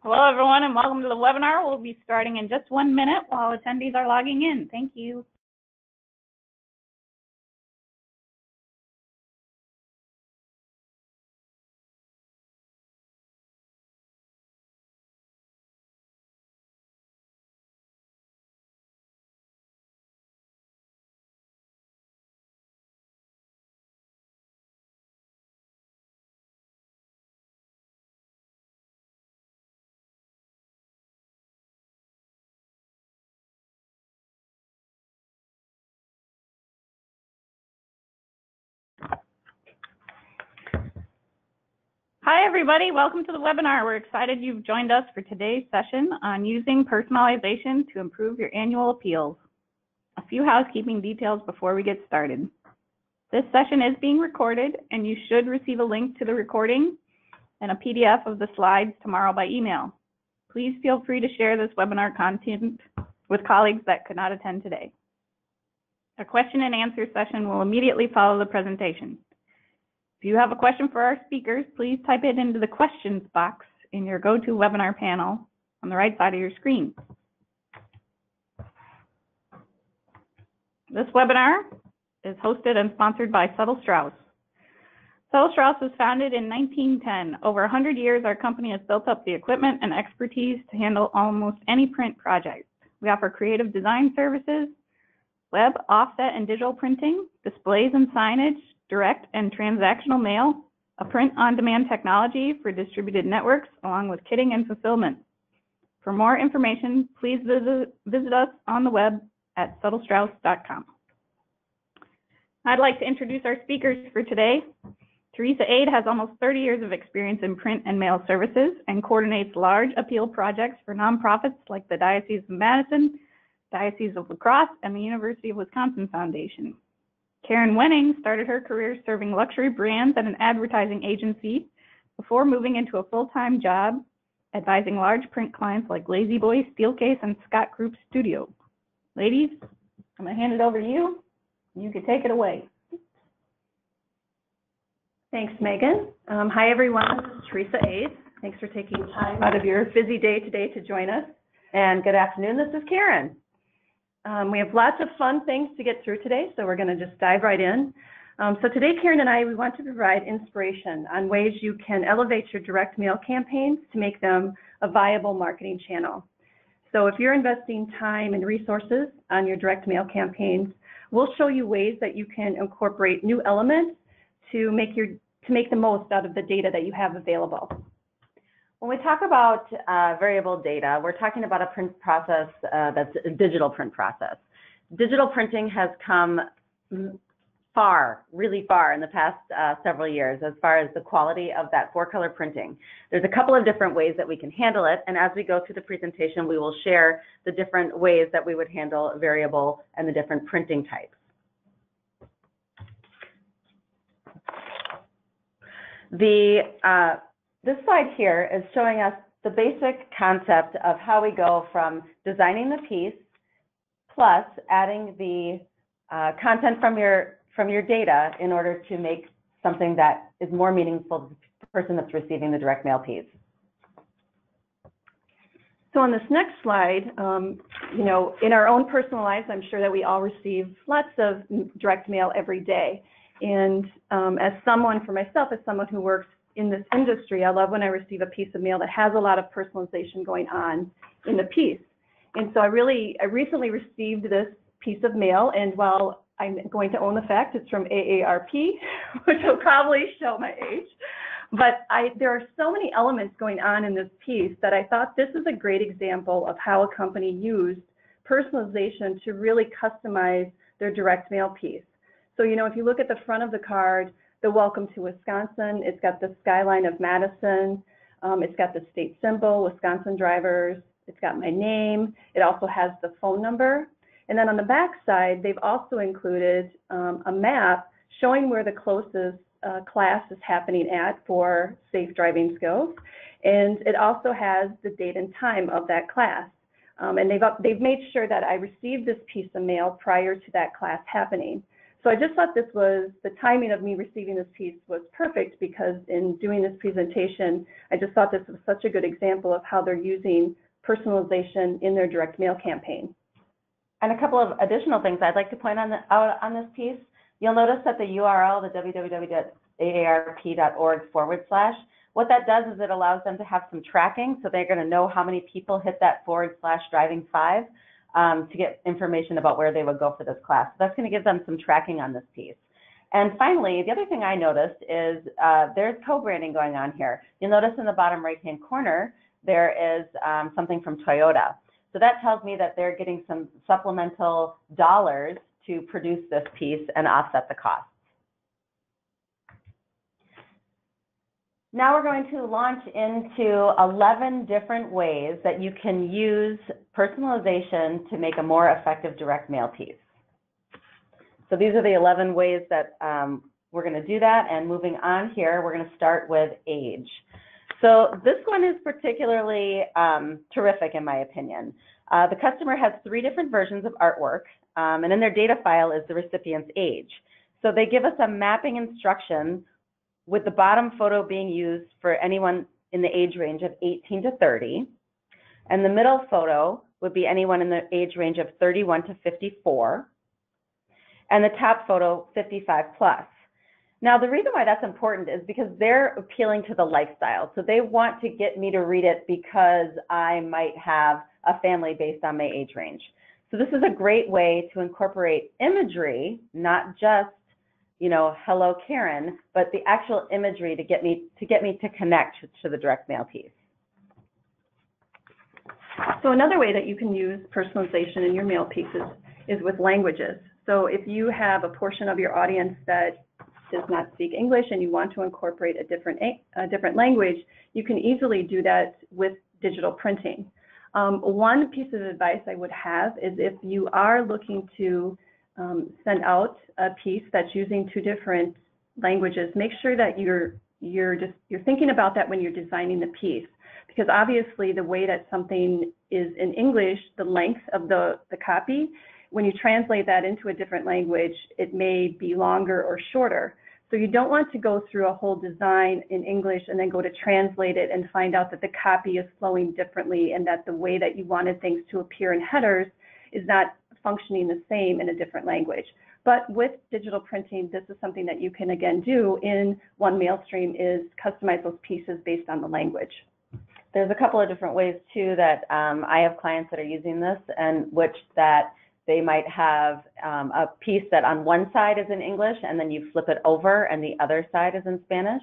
Hello, everyone, and welcome to the webinar. We'll be starting in just 1 minute while attendees are logging in. Thank you. Hi, everybody. Welcome to the webinar. We're excited you've joined us for today's session on using personalization to improve your annual appeals. A few housekeeping details before we get started. This session is being recorded, and you should receive a link to the recording and a PDF of the slides tomorrow by email. Please feel free to share this webinar content with colleagues that could not attend today. A question and answer session will immediately follow the presentation. If you have a question for our speakers, please type it into the questions box in your GoToWebinar panel on the right side of your screen. This webinar is hosted and sponsored by Suttle-Straus. Suttle-Straus was founded in 1910. Over 100 years, our company has built up the equipment and expertise to handle almost any print project. We offer creative design services, web, offset, and digital printing, displays and signage, direct and transactional mail, a print-on-demand technology for distributed networks, along with kitting and fulfillment. For more information, please visit us on the web at Suttle-Straus.com. I'd like to introduce our speakers for today. Teresa Aid has almost 30 years of experience in print and mail services and coordinates large appeal projects for nonprofits like the Diocese of Madison, Diocese of La Crosse, and the University of Wisconsin Foundation. Karen Wenning started her career serving luxury brands at an advertising agency before moving into a full-time job advising large print clients like Lazy Boy, Steelcase, and Scott Group Studio. Ladies, I'm going to hand it over to you. You can take it away. Thanks, Megan. Hi, everyone. This is Teresa Aid. Thanks for taking time out of your busy day today to join us. And good afternoon. This is Karen. We have lots of fun things to get through today, so we're going to just dive right in. So today, Karen and I, we want to provide inspiration on ways you can elevate your direct mail campaigns to make them a viable marketing channel. So if you're investing time and resources on your direct mail campaigns, we'll show you ways that you can incorporate new elements to make the most out of the data that you have available. When we talk about variable data, we're talking about a print process that's a digital print process. Digital printing has come far, really far in the past several years as far as the quality of that 4-color printing. There's a couple of different ways that we can handle it, and as we go through the presentation, we will share the different ways that we would handle variable and the different printing types. This slide here is showing us the basic concept of how we go from designing the piece plus adding the content from your data in order to make something that is more meaningful to the person that's receiving the direct mail piece. So on this next slide, you know, in our own personal lives, I'm sure that we all receive lots of direct mail every day. And as someone, for myself, as someone who works in this industry, I love when I receive a piece of mail that has a lot of personalization going on in the piece. And so I recently received this piece of mail, and while I'm going to own the fact it's from AARP, which will probably show my age, but there are so many elements going on in this piece that I thought this is a great example of how a company used personalization to really customize their direct mail piece. So, you know, if you look at the front of the card, the Welcome to Wisconsin, it's got the skyline of Madison, it's got the state symbol, Wisconsin drivers, it's got my name, it also has the phone number. And then on the back side, they've also included a map showing where the closest class is happening at for safe driving skills. And it also has the date and time of that class. And they've made sure that I received this piece of mail prior to that class happening. So I just thought the timing of me receiving this piece was perfect, because in doing this presentation, I just thought this was such a good example of how they're using personalization in their direct mail campaign. And a couple of additional things I'd like to point out on this piece. You'll notice that the URL, the www.aarp.org/, what that does is it allows them to have some tracking, so they're going to know how many people hit that /driving5 to get information about where they would go for this class. So that's going to give them some tracking on this piece. And finally, the other thing I noticed is there's co-branding going on here. You'll notice in the bottom right-hand corner, there is something from Toyota. So that tells me that they're getting some supplemental dollars to produce this piece and offset the cost. Now we're going to launch into 11 different ways that you can use personalization to make a more effective direct mail piece. So these are the 11 ways that we're going to do that. And moving on here, we're going to start with age. So this one is particularly terrific in my opinion. The customer has 3 different versions of artwork, and in their data file is the recipient's age. So they give us a mapping instruction with the bottom photo being used for anyone in the age range of 18 to 30. And the middle photo would be anyone in the age range of 31 to 54. And the top photo, 55 plus. Now, the reason why that's important is because they're appealing to the lifestyle. So they want to get me to read it because I might have a family based on my age range. So this is a great way to incorporate imagery, not just, you know, hello Karen, but the actual imagery to get me to connect to the direct mail piece. So another way that you can use personalization in your mail pieces is with languages. So if you have a portion of your audience that does not speak English and you want to incorporate a different language, you can easily do that with digital printing. One piece of advice I would have is if you are looking to send out a piece that's using 2 different languages, make sure that you're thinking about that when you're designing the piece, because obviously the way that something is in English, the length of the copy, when you translate that into a different language, it may be longer or shorter. So you don't want to go through a whole design in English and then go to translate it and find out that the copy is flowing differently and that the way that you wanted things to appear in headers is not functioning the same in a different language. But with digital printing, this is something that you can again do in one mail stream, is customize those pieces based on the language. There's a couple of different ways too that I have clients that are using this, and which that they might have a piece that on one side is in English and then you flip it over and the other side is in Spanish,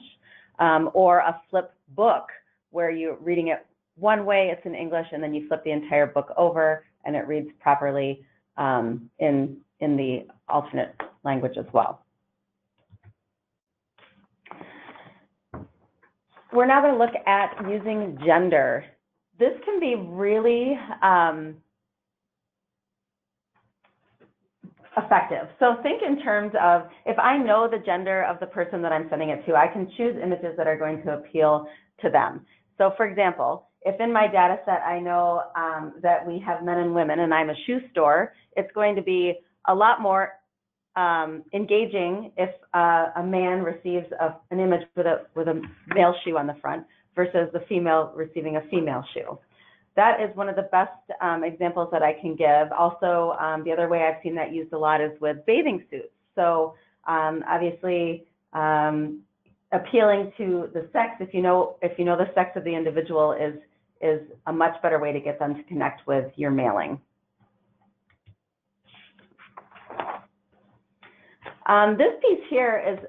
or a flip book where you're reading it one way, it's in English, and then you flip the entire book over and it reads properly in the alternate language as well. We're now going to look at using gender. This can be really effective. So think in terms of, if I know the gender of the person that I'm sending it to, I can choose images that are going to appeal to them. So for example, if in my data set I know that we have men and women and I'm a shoe store, it's going to be a lot more engaging if a man receives an image with a male shoe on the front versus the female receiving a female shoe. That is one of the best examples that I can give. Also, the other way I've seen that used a lot is with bathing suits. So obviously, appealing to the sex, if you know the sex of the individual, is a much better way to get them to connect with your mailing. This piece here is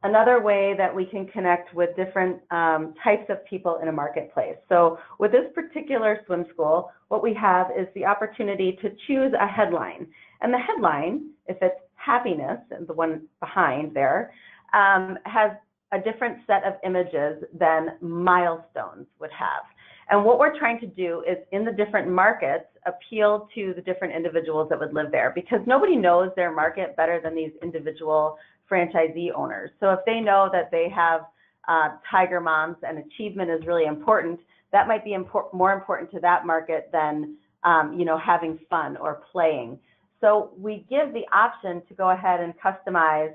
another way that we can connect with different types of people in a marketplace. So with this particular swim school, what we have is the opportunity to choose a headline. And the headline, if it's happiness, and the one behind there, has a different set of images than milestones would have. And what we're trying to do is, in the different markets, appeal to the different individuals that would live there, because nobody knows their market better than these individual franchisee owners. So if they know that they have tiger moms and achievement is really important, that might be more important to that market than having fun or playing. So we give the option to go ahead and customize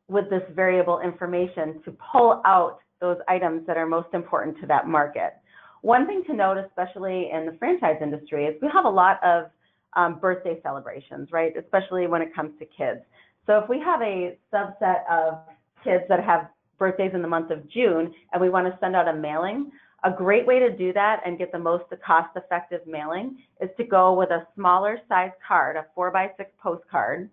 with this variable information to pull out those items that are most important to that market. One thing to note, especially in the franchise industry, is we have a lot of birthday celebrations, right? Especially when it comes to kids. So if we have a subset of kids that have birthdays in the month of June and we want to send out a mailing, a great way to do that and get the most cost-effective mailing is to go with a smaller size card, a 4x6 postcard,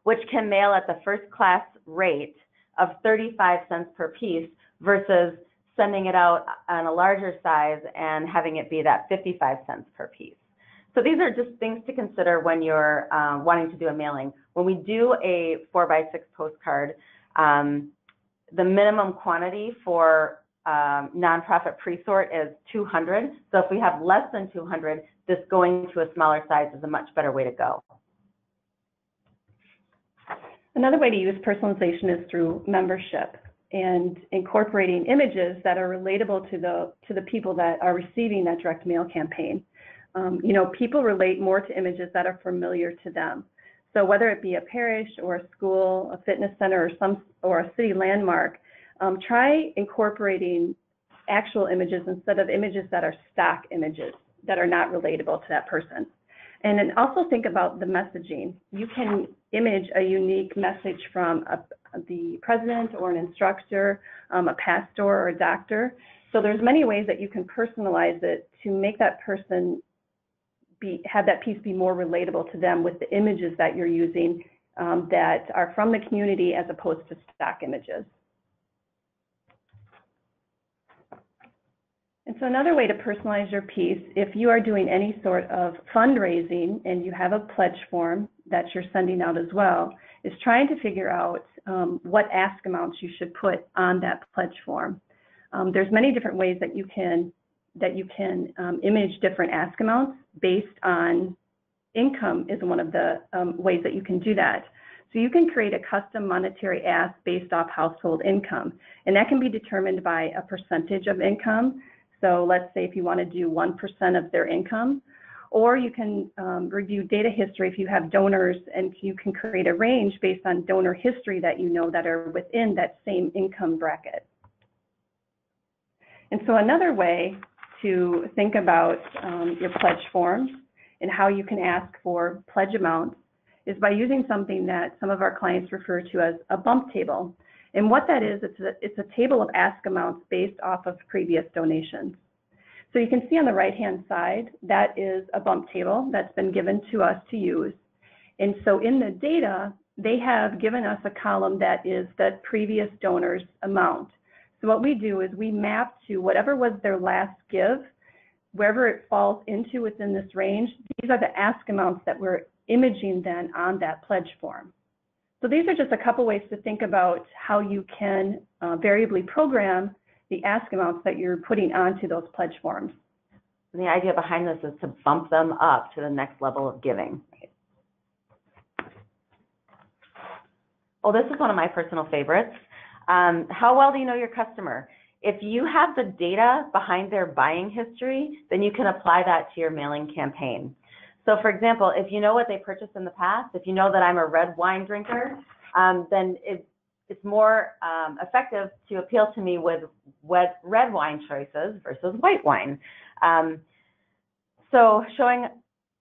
which can mail at the first class rate of 35 cents per piece versus sending it out on a larger size and having it be that 55 cents per piece. So these are just things to consider when you're wanting to do a mailing. When we do a 4x6 postcard, the minimum quantity for nonprofit pre-sort is 200. So if we have less than 200, this going to a smaller size is a much better way to go. Another way to use personalization is through membership and incorporating images that are relatable to the people that are receiving that direct mail campaign. You know, people relate more to images that are familiar to them. So whether it be a parish or a school, a fitness center, or a city landmark, try incorporating actual images instead of images that are stock images that are not relatable to that person. And then also think about the messaging. You can image a unique message from the president or an instructor, a pastor or a doctor. So there's many ways that you can personalize it to make that person have that piece be more relatable to them with the images that you're using that are from the community as opposed to stock images. And so another way to personalize your piece, if you are doing any sort of fundraising and you have a pledge form that you're sending out as well, is trying to figure out what ask amounts you should put on that pledge form. There's many different ways that you can image different ask amounts based on income is one of the ways that you can do that. So you can create a custom monetary ask based off household income, and that can be determined by a percentage of income. So let's say if you want to do 1% of their income, or you can review data history if you have donors, and you can create a range based on donor history that you know that are within that same income bracket. And so another way to think about your pledge forms and how you can ask for pledge amounts is by using something that some of our clients refer to as a bump table. And what that is, it's a table of ask amounts based off of previous donations. So you can see on the right-hand side, that is a bump table that's been given to us to use. And so in the data, they have given us a column that is the previous donor's amount. So what we do is we map to whatever was their last give, wherever it falls into within this range. These are the ask amounts that we're imaging then on that pledge form. So these are just a couple ways to think about how you can variably program the ask amounts that you're putting onto those pledge forms. And the idea behind this is to bump them up to the next level of giving. Oh, this is one of my personal favorites. How well do you know your customer? If you have the data behind their buying history, then you can apply that to your mailing campaign. So for example, if you know what they purchased in the past, if you know that I'm a red wine drinker, then it's more effective to appeal to me with red wine choices versus white wine. So showing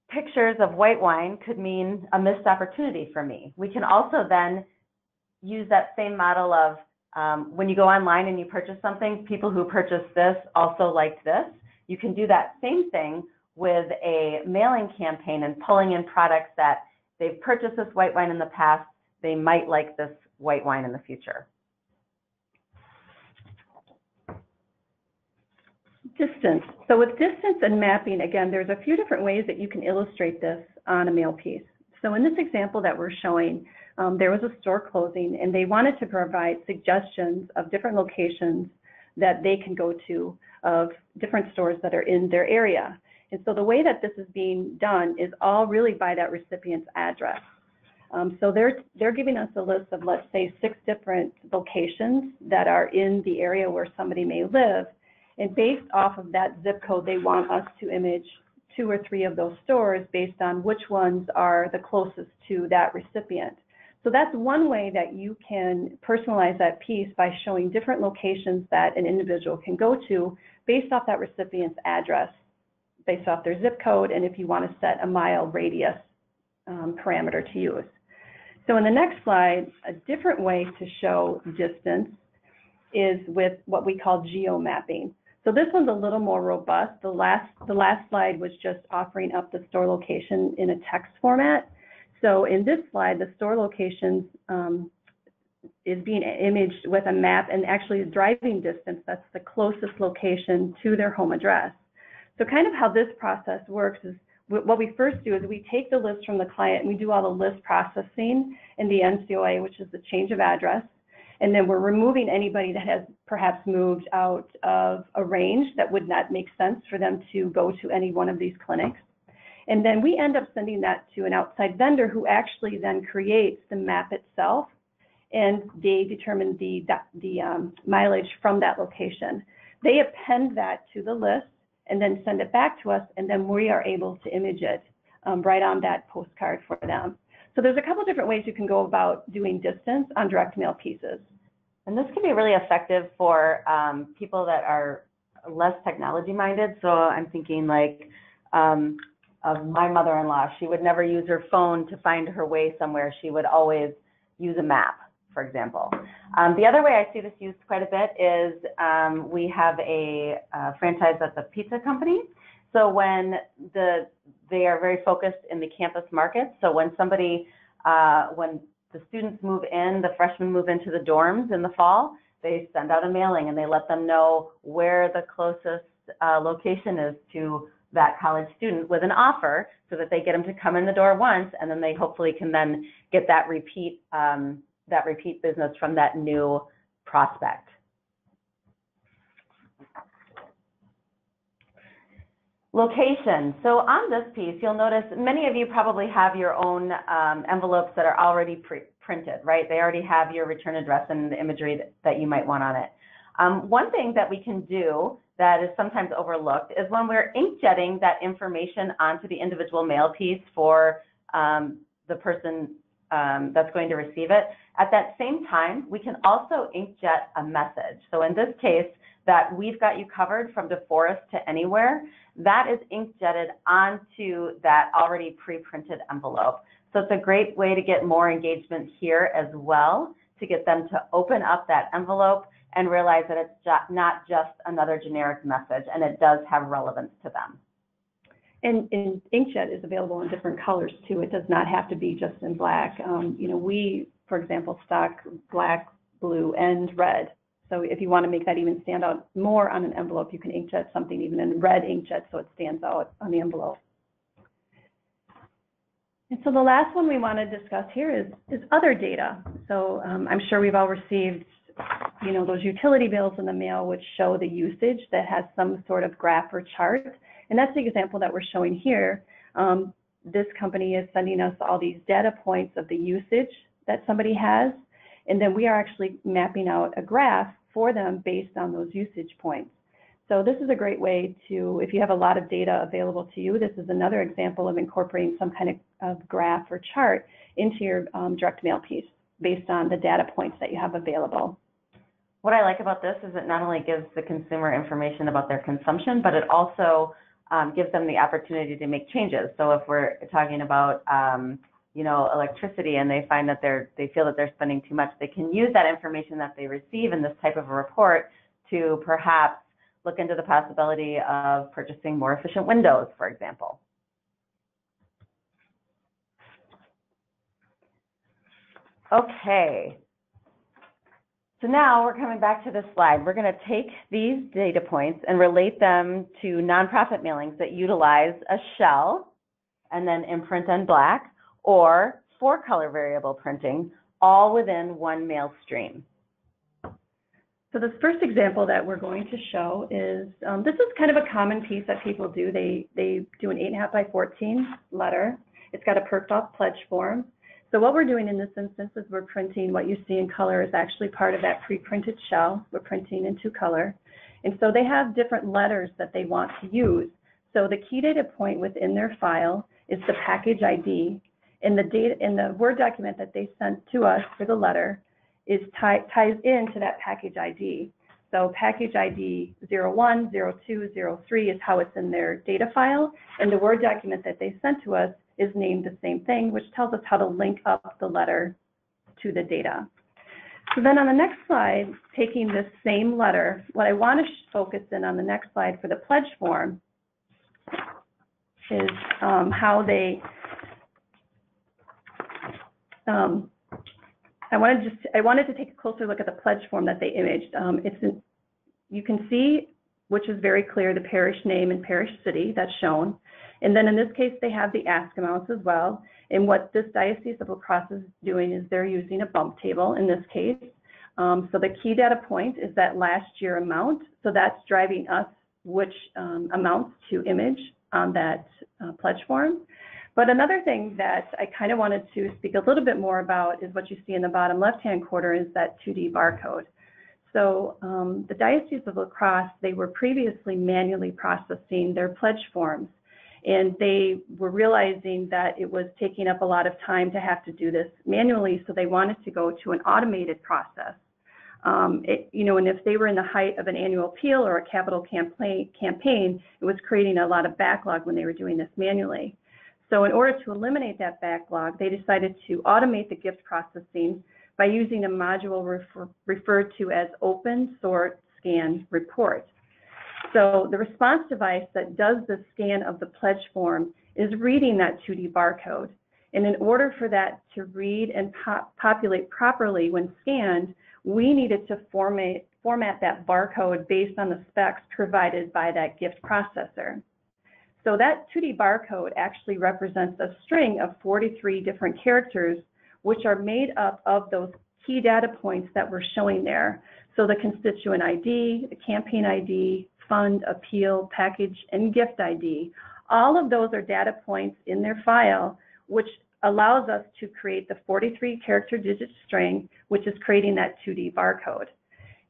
pictures of white wine could mean a missed opportunity for me. We can also then use that same model of when you go online and you purchase something, people who purchased this also liked this. You can do that same thing with a mailing campaign and pulling in products that they've purchased this white wine in the past, they might like this white wine in the future. Distance. So with distance and mapping, again, there's a few different ways that you can illustrate this on a mail piece. So in this example that we're showing, there was a store closing and they wanted to provide suggestions of different locations that they can go to of different stores that are in their area. And so the way that this is being done is all really by that recipient's address. So they're giving us a list of, let's say, 6 different locations that are in the area where somebody may live. And based off of that zip code, they want us to image 2 or 3 of those stores based on which ones are the closest to that recipient. So that's one way that you can personalize that piece by showing different locations that an individual can go to based off that recipient's address, based off their zip code, and if you want to set a mile radius parameter to use. So in the next slide, a different way to show distance is with what we call Geo Mapping. So this one's a little more robust. The last slide was just offering up the store location in a text format. So in this slide, the store locations is being imaged with a map, and actually the driving distance, that's the closest location to their home address. So kind of how this process works is what we first do is we take the list from the client and we do all the list processing in the NCOA, which is the change of address. And then we're removing anybody that has perhaps moved out of a range that would not make sense for them to go to any one of these clinics. And then we end up sending that to an outside vendor who actually then creates the map itself, and they determine the mileage from that location. They append that to the list and then send it back to us, and then we are able to image it right on that postcard for them. So there's a couple different ways you can go about doing distance on direct mail pieces. And this can be really effective for people that are less technology minded. So I'm thinking like of my mother-in-law. She would never use her phone to find her way somewhere. She would always use a map, for example. The other way I see this used quite a bit is we have a franchise that's a pizza company. So when they are very focused in the campus market. So when when the students move in, the freshmen move into the dorms in the fall, they send out a mailing and they let them know where the closest location is to that college student with an offer, so that they get them to come in the door once, and then they hopefully can then get that repeat business from that new prospect. Location. So on this piece, you'll notice many of you probably have your own envelopes that are already printed, right? They already have your return address and the imagery that you might want on it. One thing that we can do that is sometimes overlooked is when we're inkjetting that information onto the individual mail piece for the person that's going to receive it. At that same time, we can also inkjet a message. So in this case, that we've got you covered from DeForest to anywhere, that is inkjetted onto that already pre-printed envelope. So it's a great way to get more engagement here as well, to get them to open up that envelope and realize that it's not just another generic message, and it does have relevance to them. And inkjet is available in different colors too. It does not have to be just in black. You know, we, for example, stock black, blue, and red. So if you want to make that even stand out more on an envelope, you can inkjet something even in red inkjet so it stands out on the envelope. And so the last one we want to discuss here is other data. So I'm sure we've all received, you know, those utility bills in the mail which show the usage that has some sort of graph or chart. And that's the example that we're showing here. This company is sending us all these data points of the usage that somebody has, and then we are actually mapping out a graph for them based on those usage points. So this is a great way to, if you have a lot of data available to you, this is another example of incorporating some kind of graph or chart into your direct mail piece based on the data points that you have available. What I like about this is it not only gives the consumer information about their consumption, but it also gives them the opportunity to make changes. So if we're talking about you know, electricity, and they find that they feel that they're spending too much, they can use that information that they receive in this type of a report to perhaps look into the possibility of purchasing more efficient windows, for example. Okay. So now we're coming back to this slide. We're going to take these data points and relate them to nonprofit mailings that utilize a shell and then imprint on black, or 4-color variable printing, all within one mail stream. So this first example that we're going to show is, this is kind of a common piece that people do. They do an 8.5 by 14 letter. It's got a perked off pledge form. So what we're doing in this instance is we're printing what you see in color is actually part of that pre-printed shell. We're printing in 2 color. And so they have different letters that they want to use. So the key data point within their file is the package ID, and the data in the Word document that they sent to us for the letter is ties into that package ID. So package ID 01, 02, 03 is how it's in their data file, and the Word document that they sent to us is named the same thing, which tells us how to link up the letter to the data. So then on the next slide, taking this same letter, what I want to focus in on the next slide for the pledge form is how they, I wanted to take a closer look at the pledge form that they imaged. You can see, which is very clear, the parish name and parish city that's shown. And then in this case, they have the ask amounts as well. And what this Diocese of La Crosse is doing is they're using a bump table in this case. So the key data point is that last year amount. So that's driving us which amounts to image on that pledge form. But another thing that I kind of wanted to speak a little bit more about is what you see in the bottom left-hand corner is that 2D barcode. So the Diocese of La Crosse, they were previously manually processing their pledge forms, and they were realizing that it was taking up a lot of time to have to do this manually, so they wanted to go to an automated process. And if they were in the height of an annual appeal or a capital campaign, it was creating a lot of backlog when they were doing this manually. So in order to eliminate that backlog, they decided to automate the gift processing by using a module referred to as Open Sort Scan Report. So the response device that does the scan of the pledge form is reading that 2D barcode. And in order for that to read and populate properly when scanned, we needed to format that barcode based on the specs provided by that gift processor. So that 2D barcode actually represents a string of 43 different characters, which are made up of those key data points that we're showing there. So the constituent ID, the campaign ID, fund, appeal, package, and gift ID. All of those are data points in their file, which allows us to create the 43 character digit string, which is creating that 2D barcode.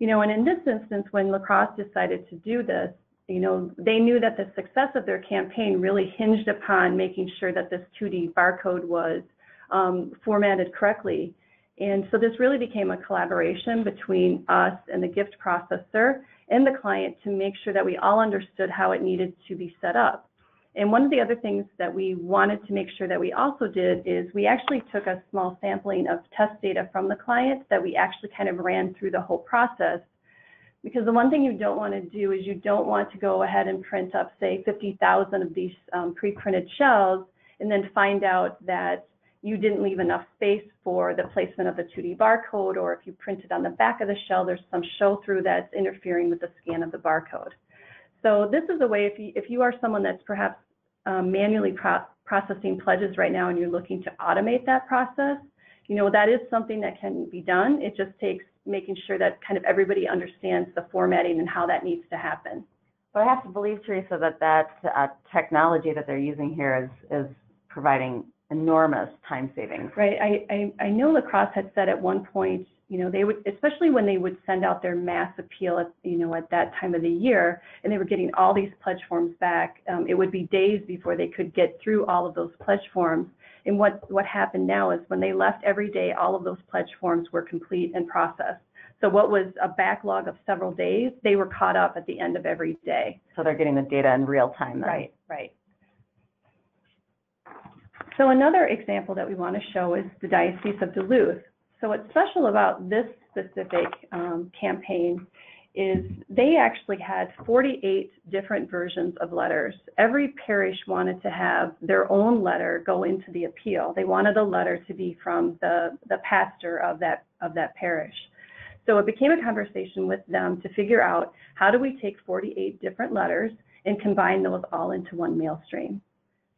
And in this instance, when La Crosse decided to do this, they knew that the success of their campaign really hinged upon making sure that this 2D barcode was formatted correctly. And so this really became a collaboration between us and the gift processor and the client to make sure that we all understood how it needed to be set up. And one of the other things that we wanted to make sure that we also did is we actually took a small sampling of test data from the client that we actually kind of ran through the whole process. Because the one thing you don't want to do is you don't want to go ahead and print up, say, 50,000 of these pre-printed shells and then find out that you didn't leave enough space for the placement of the 2D barcode, or if you printed on the back of the shell, there's some show-through that's interfering with the scan of the barcode. So this is a way, if you are someone that's perhaps manually processing pledges right now and you're looking to automate that process, that is something that can be done. It just takes making sure that kind of everybody understands the formatting and how that needs to happen. So I have to believe, Teresa, that technology that they're using here is providing enormous time savings. Right. I know La Crosse had said at one point, they would, especially when they would send out their mass appeal at that time of the year, and they were getting all these pledge forms back, it would be days before they could get through all of those pledge forms. And what happened now is when they left every day, all of those pledge forms were complete and processed. So what was a backlog of several days, they were caught up at the end of every day. So they're getting the data in real time then. Right, right. So another example that we want to show is the Diocese of Duluth. So what's special about this specific campaign is they actually had 48 different versions of letters. Every parish wanted to have their own letter go into the appeal. They wanted a letter to be from the pastor of that parish. So it became a conversation with them to figure out how do we take 48 different letters and combine those all into one mail stream.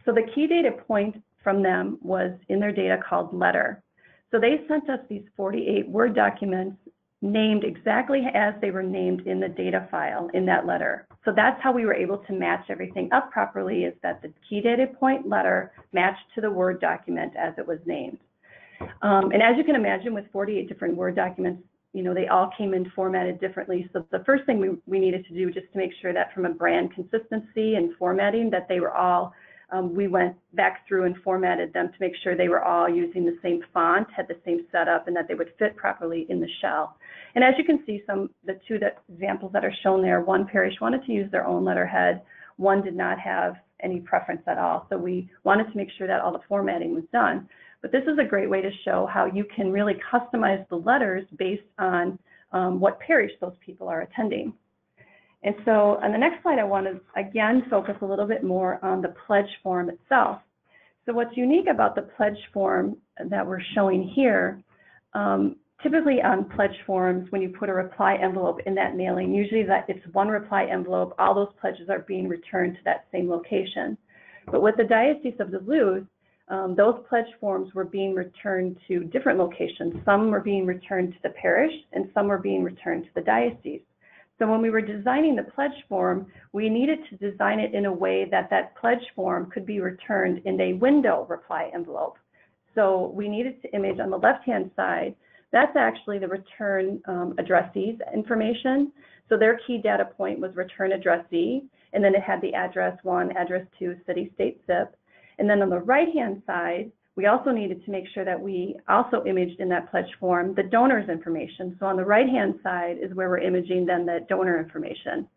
So the key data point from them was in their data called letter. So they sent us these 48 Word documents named exactly as they were named in the data file in that letter. So that's how we were able to match everything up properly, is that the key data point letter matched to the Word document as it was named. And as you can imagine, with 48 different Word documents, they all came in formatted differently. So the first thing we needed to do, just to make sure that from a brand consistency and formatting, that they were all, we went back through and formatted them to make sure they were all using the same font, had the same setup, and that they would fit properly in the shell. And as you can see, the two examples that are shown there, one parish wanted to use their own letterhead, one did not have any preference at all. So we wanted to make sure that all the formatting was done. But this is a great way to show how you can really customize the letters based on what parish those people are attending. And so on the next slide, I want to, again, focus a little bit more on the pledge form itself. So what's unique about the pledge form that we're showing here, typically on pledge forms, when you put a reply envelope in that mailing, usually that it's one reply envelope, all those pledges are being returned to that same location. But with the Diocese of Duluth, those pledge forms were being returned to different locations. Some were being returned to the parish and some were being returned to the diocese. So when we were designing the pledge form, we needed to design it in a way that that pledge form could be returned in a window reply envelope. So we needed to image on the left-hand side, that's actually the return addressee's information. So their key data point was return addressee, and then it had the address 1, address 2, city, state, zip. And then on the right-hand side, we also needed to make sure that we also imaged in that pledge form the donor's information. So on the right-hand side is where we're imaging then the donor information.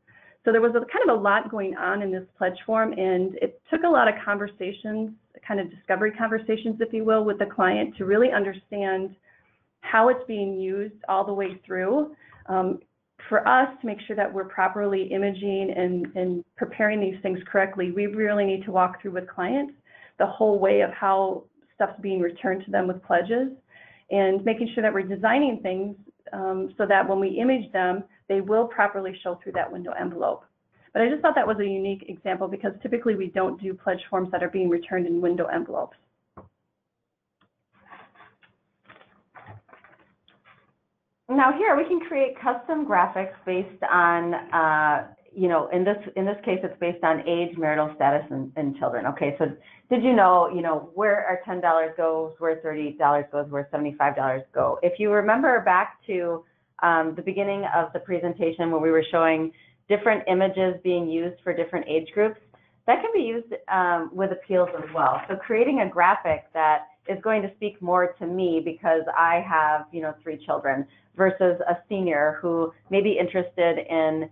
So there was kind of a lot going on in this pledge form, and it took a lot of conversations, kind of discovery conversations, if you will, with the client to really understand how it's being used all the way through. For us to make sure that we're properly imaging and preparing these things correctly, we really need to walk through with clients the whole way of how stuff's being returned to them with pledges, and making sure that we're designing things so that when we image them, they will properly show through that window envelope. But I just thought that was a unique example because typically we don't do pledge forms that are being returned in window envelopes. Now here we can create custom graphics based on, in this case, it's based on age, marital status, and children. Okay, so did you know, where our $10 goes, where $30 goes, where $75 go? If you remember back to the beginning of the presentation where we were showing different images being used for different age groups, that can be used with appeals as well. So creating a graphic that is going to speak more to me because I have, 3 children versus a senior who may be interested in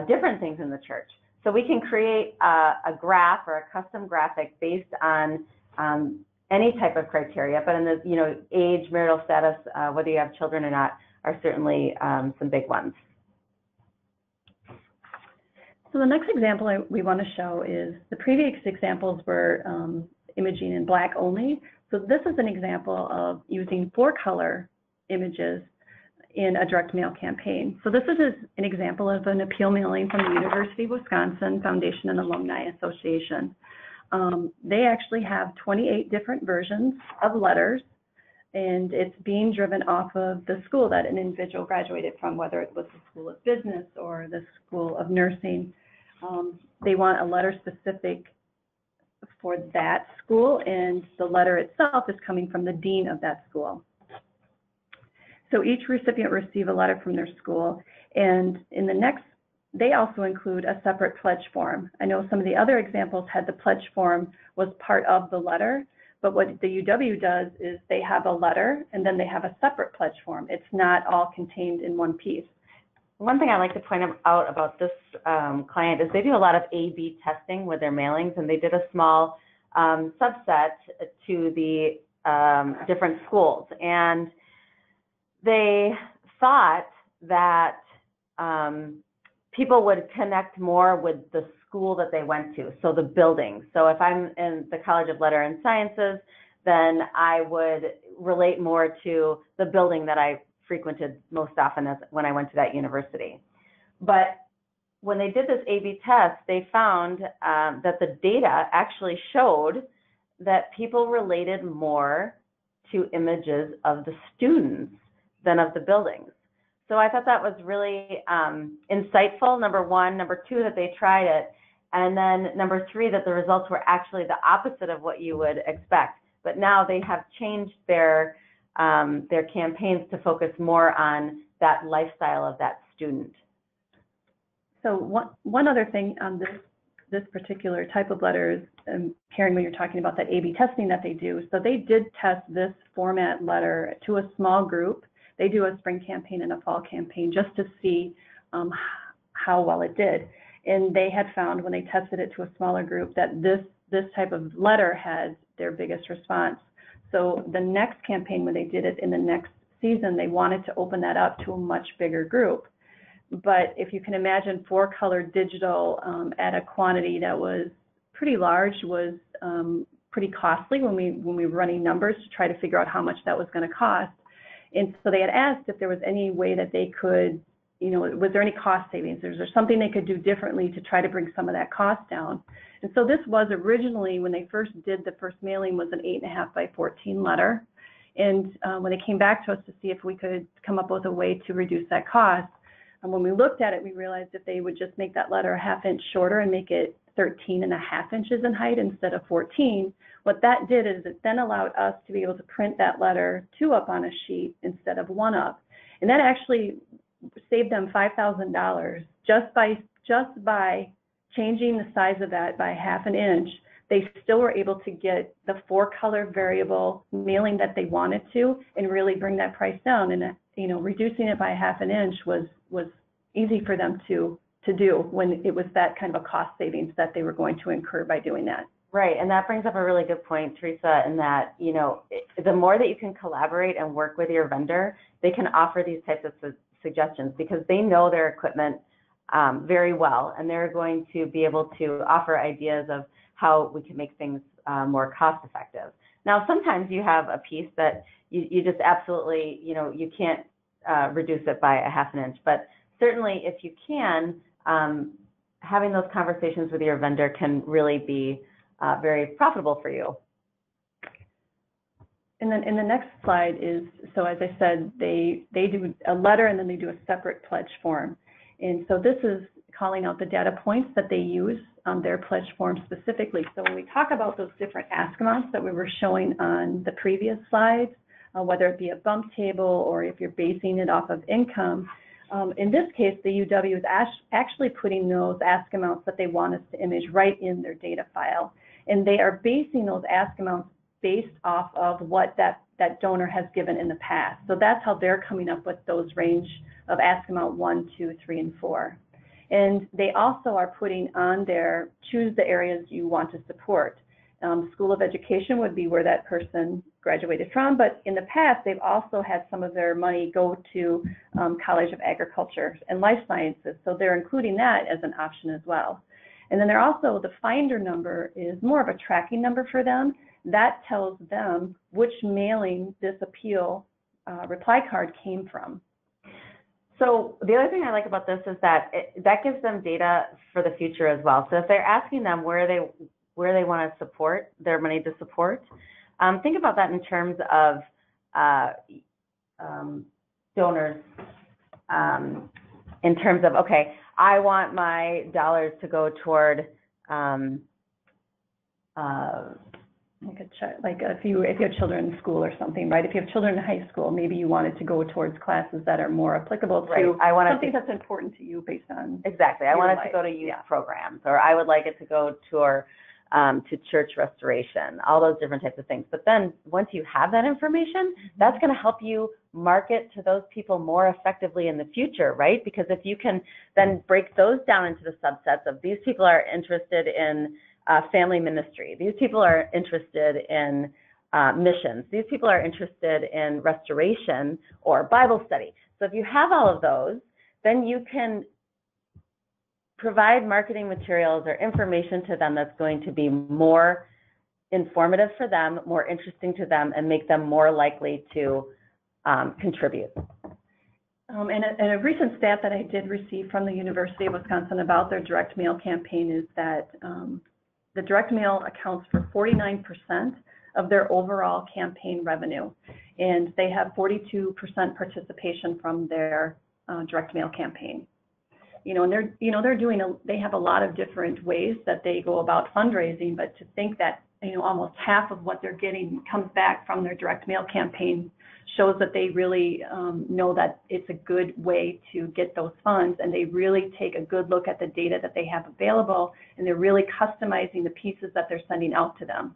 different things in the church. So we can create a graph or a custom graphic based on any type of criteria, but in the, age, marital status, whether you have children or not, are certainly some big ones. So the next example we want to show is, the previous examples were imaging in black only. So this is an example of using 4-color images in a direct mail campaign. So this is an example of an appeal mailing from the University of Wisconsin Foundation and Alumni Association. They actually have 28 different versions of letters, and it's being driven off of the school that an individual graduated from, whether it was the School of Business or the School of Nursing. They want a letter specific for that school, and the letter itself is coming from the dean of that school. So each recipient will receive a letter from their school, and in the next, they also include a separate pledge form. I know some of the other examples had the pledge form was part of the letter, but what the UW does is they have a letter and then they have a separate pledge form. It's not all contained in one piece. One thing I like to point out about this client is they do a lot of A/B testing with their mailings, and they did a small subset to the different schools. And they thought that people would connect more with the school that they went to, so the building. So if I'm in the College of Letters and Sciences, then I would relate more to the building that I frequented most often when I went to that university. But when they did this A/B test, they found that the data actually showed that people related more to images of the students than of the buildings. So I thought that was really insightful, number one. Number two, that they tried it. And then number three, that the results were actually the opposite of what you would expect. But now they have changed their their campaigns to focus more on that lifestyle of that student. So one other thing on this particular type of letter is, Karen, when you're talking about that A/B testing that they do, so they did test this format letter to a small group. They do a spring campaign and a fall campaign just to see how well it did. And they had found when they tested it to a smaller group that this type of letter had their biggest response. So the next campaign, when they did it in the next season, they wanted to open that up to a much bigger group. But if you can imagine, 4-color digital at a quantity that was pretty large was pretty costly when we were running numbers to try to figure out how much that was going to cost. And so they had asked if there was any way that they could, was there any cost savings? Is there something they could do differently to try to bring some of that cost down? And so this was originally, when they first did the first mailing, was an 8.5 by 14 letter. And when they came back to us to see if we could come up with a way to reduce that cost, and when we looked at it, we realized if they would just make that letter a ½ inch shorter and make it 13.5 inches in height instead of 14, what that did is it then allowed us to be able to print that letter 2 up on a sheet instead of 1 up. And that actually saved them $5,000 just by changing the size of that by ½ an inch. They still were able to get the 4-color variable mailing that they wanted to and really bring that price down. And reducing it by ½ an inch was easy for them to do when it was that kind of a cost savings that they were going to incur by doing that. Right, and that brings up a really good point, Teresa, in that, the more that you can collaborate and work with your vendor, they can offer these types of suggestions because they know their equipment very well, and they're going to be able to offer ideas of how we can make things more cost effective. Now, sometimes you have a piece that you just absolutely, you can't reduce it by a ½ an inch, but certainly if you can, having those conversations with your vendor can really be very profitable for you. And then in the next slide is, so as I said, they do a letter and then they do a separate pledge form. And so this is calling out the data points that they use on their pledge form specifically. So when we talk about those different ask amounts that we were showing on the previous slides, whether it be a bump table or if you're basing it off of income, in this case, the UW is actually putting those ask amounts that they want us to image right in their data file. And they are basing those ask amounts based off of what that donor has given in the past. So that's how they're coming up with those range of ask amount 1, 2, 3, and 4. And they also are putting on there, choose the areas you want to support. School of Education would be where that person graduated from, but in the past, they've also had some of their money go to College of Agriculture and Life Sciences, so they're including that as an option as well. And then they're also, the finder number is more of a tracking number for them. That tells them which mailing this appeal reply card came from. So the other thing I like about this is that that gives them data for the future as well. So if they're asking them where they want to support their money to support, think about that in terms of donors, in terms of, okay, I want my dollars to go toward like if you have children in school or something, right? If you have children in high school, maybe you want it to go towards classes that are more applicable to something that's important to you based on exactly. I want it to go to youth programs, or I would like it to go to church restoration, all those different types of things. But then once you have that information, that's going to help you market to those people more effectively in the future, right? Because if you can then break those down into the subsets of these people are interested in family ministry, these people are interested in missions, these people are interested in restoration or Bible study. So if you have all of those, then you can provide marketing materials or information to them that's going to be more informative for them, more interesting to them, and make them more likely to contribute. And a recent stat that I did receive from the University of Wisconsin about their direct mail campaign is that the direct mail accounts for 49% of their overall campaign revenue, and they have 42% participation from their direct mail campaign. And they have a lot of different ways that they go about fundraising, but to think that almost half of what they're getting comes back from their direct mail campaign shows that they really know that it's a good way to get those funds, and they really take a good look at the data that they have available, and they're really customizing the pieces that they're sending out to them.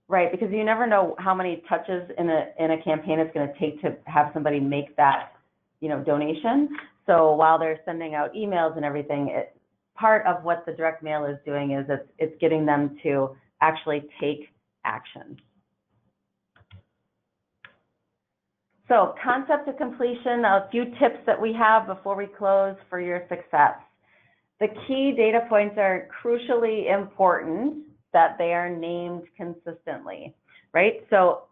Right, because you never know how many touches in a campaign it's going to take to have somebody make that, donation. So while they're sending out emails and everything, part of what the direct mail is doing is it's getting them to actually take action. So concept to completion, a few tips that we have before we close for your success. The key data points are crucially important that they are named consistently, right? So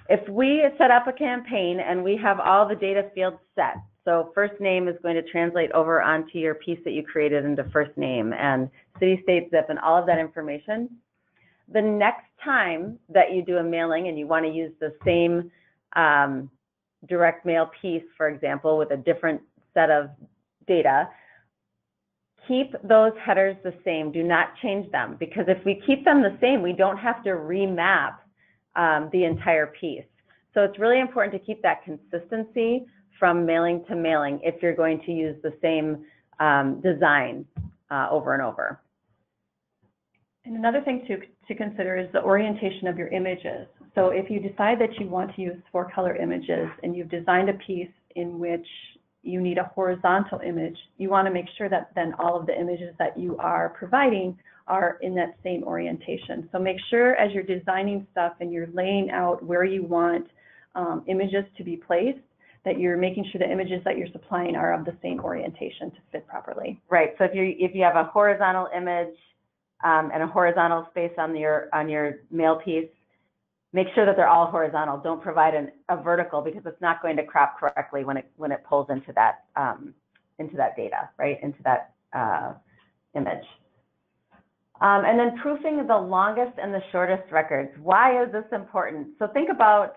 if we set up a campaign and we have all the data fields set, so first name is going to translate over onto your piece that you created into first name, and city, state, zip, and all of that information. The next time that you do a mailing and you want to use the same direct mail piece, for example, with a different set of data, keep those headers the same. Do not change them, because if we keep them the same, we don't have to remap the entire piece. So it's really important to keep that consistency from mailing to mailing if you're going to use the same design over and over. And another thing to consider is the orientation of your images. So if you decide that you want to use 4-color images and you've designed a piece in which you need a horizontal image, you want to make sure that then all of the images that you are providing are in that same orientation. So make sure as you're designing stuff and you're laying out where you want images to be placed, that you're making sure the images that you're supplying are of the same orientation to fit properly. Right, so if you have a horizontal image and a horizontal space on your mail piece, make sure that they're all horizontal. Don't provide a vertical, because it's not going to crop correctly when it pulls into that data, right, into that image. And then proofing the longest and the shortest records. Why is this important? So think about,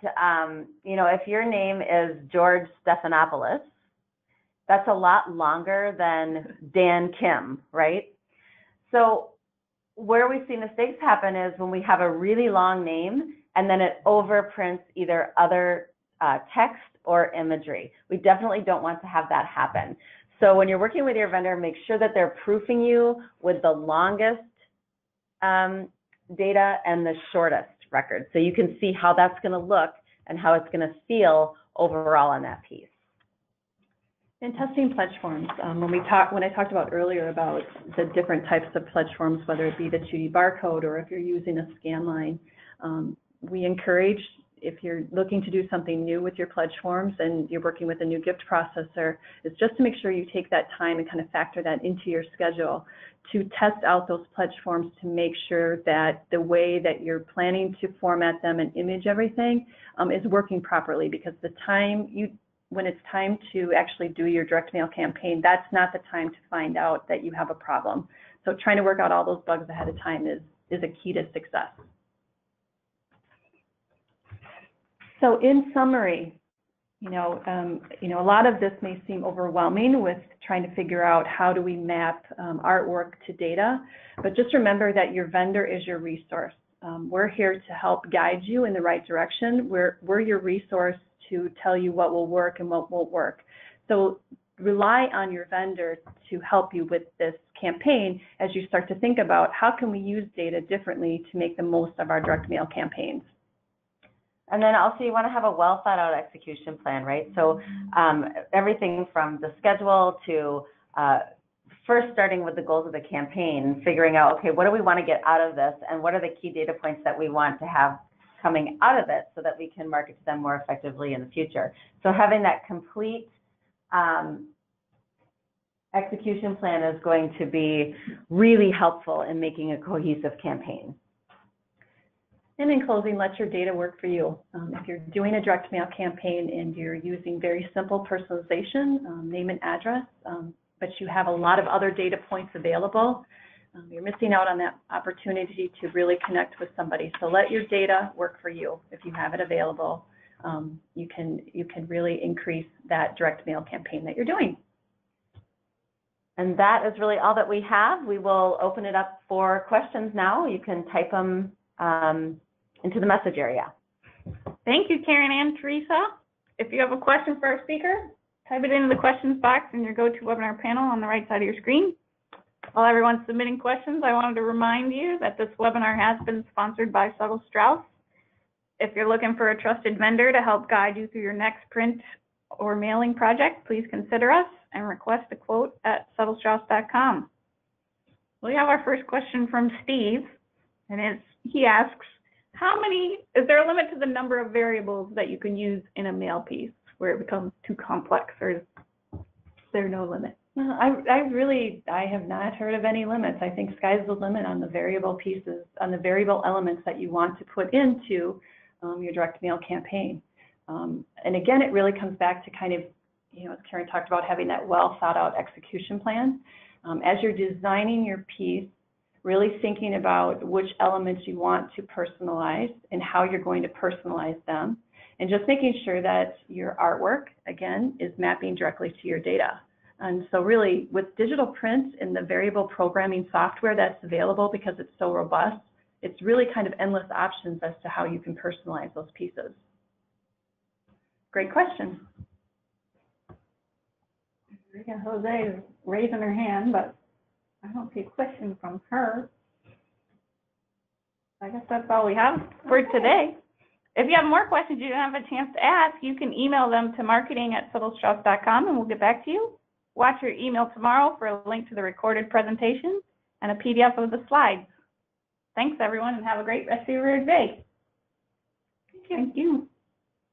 if your name is George Stephanopoulos, that's a lot longer than Dan Kim, right? So where we see mistakes happen is when we have a really long name and then it overprints either other text or imagery. We definitely don't want to have that happen. So when you're working with your vendor, make sure that they're proofing you with the longest data and the shortest record, so you can see how that's going to look and how it's going to feel overall on that piece. And testing pledge forms. When I talked about earlier about the different types of pledge forms, whether it be the 2D barcode or if you're using a scan line, we encourage, if you're looking to do something new with your pledge forms and you're working with a new gift processor, is just to make sure you take that time and kind of factor that into your schedule to test out those pledge forms to make sure that the way that you're planning to format them and image everything is working properly, because when it's time to actually do your direct mail campaign, that's not the time to find out that you have a problem. So trying to work out all those bugs ahead of time is a key to success. So in summary, a lot of this may seem overwhelming with trying to figure out how do we map artwork to data, but just remember that your vendor is your resource. We're here to help guide you in the right direction. We're your resource to tell you what will work and what won't work. So rely on your vendor to help you with this campaign as you start to think about how can we use data differently to make the most of our direct mail campaigns. And then also you want to have a well thought out execution plan, right? So everything from the schedule to first starting with the goals of the campaign, figuring out, okay, what do we want to get out of this, and what are the key data points that we want to have coming out of it so that we can market to them more effectively in the future. So having that complete execution plan is going to be really helpful in making a cohesive campaign. And in closing, let your data work for you. If you're doing a direct mail campaign and you're using very simple personalization, name and address, but you have a lot of other data points available, you're missing out on that opportunity to really connect with somebody. So let your data work for you. If you have it available, you can really increase that direct mail campaign that you're doing. And that is really all that we have. We will open it up for questions now. You can type them into the message area. Thank you, Karen and Teresa. If you have a question for our speaker, type it into the questions box in your GoToWebinar panel on the right side of your screen. While everyone's submitting questions, I wanted to remind you that this webinar has been sponsored by Suttle-Straus. If you're looking for a trusted vendor to help guide you through your next print or mailing project, please consider us and request a quote at Suttle-Straus.com. We have our first question from Steve, and he asks, is there a limit to the number of variables that you can use in a mail piece where it becomes too complex, or is there no limit? I have not heard of any limits. I think sky's the limit on the variable pieces, on the variable elements that you want to put into your direct mail campaign. And again, it really comes back to kind of, as Karen talked about, having that well thought out execution plan. As you're designing your piece, really thinking about which elements you want to personalize and how you're going to personalize them, and just making sure that your artwork, again, is mapping directly to your data. And so really, with digital print and the variable programming software that's available, because it's so robust, it's really kind of endless options as to how you can personalize those pieces. Great question. Jose is raising her hand, but I don't see a question from her. I guess that's all we have for today. If you have more questions you don't have a chance to ask, you can email them to marketing@Suttle-Straus.com and we'll get back to you. Watch your email tomorrow for a link to the recorded presentation and a PDF of the slides. Thanks, everyone, and have a great rest of your day. Thank you.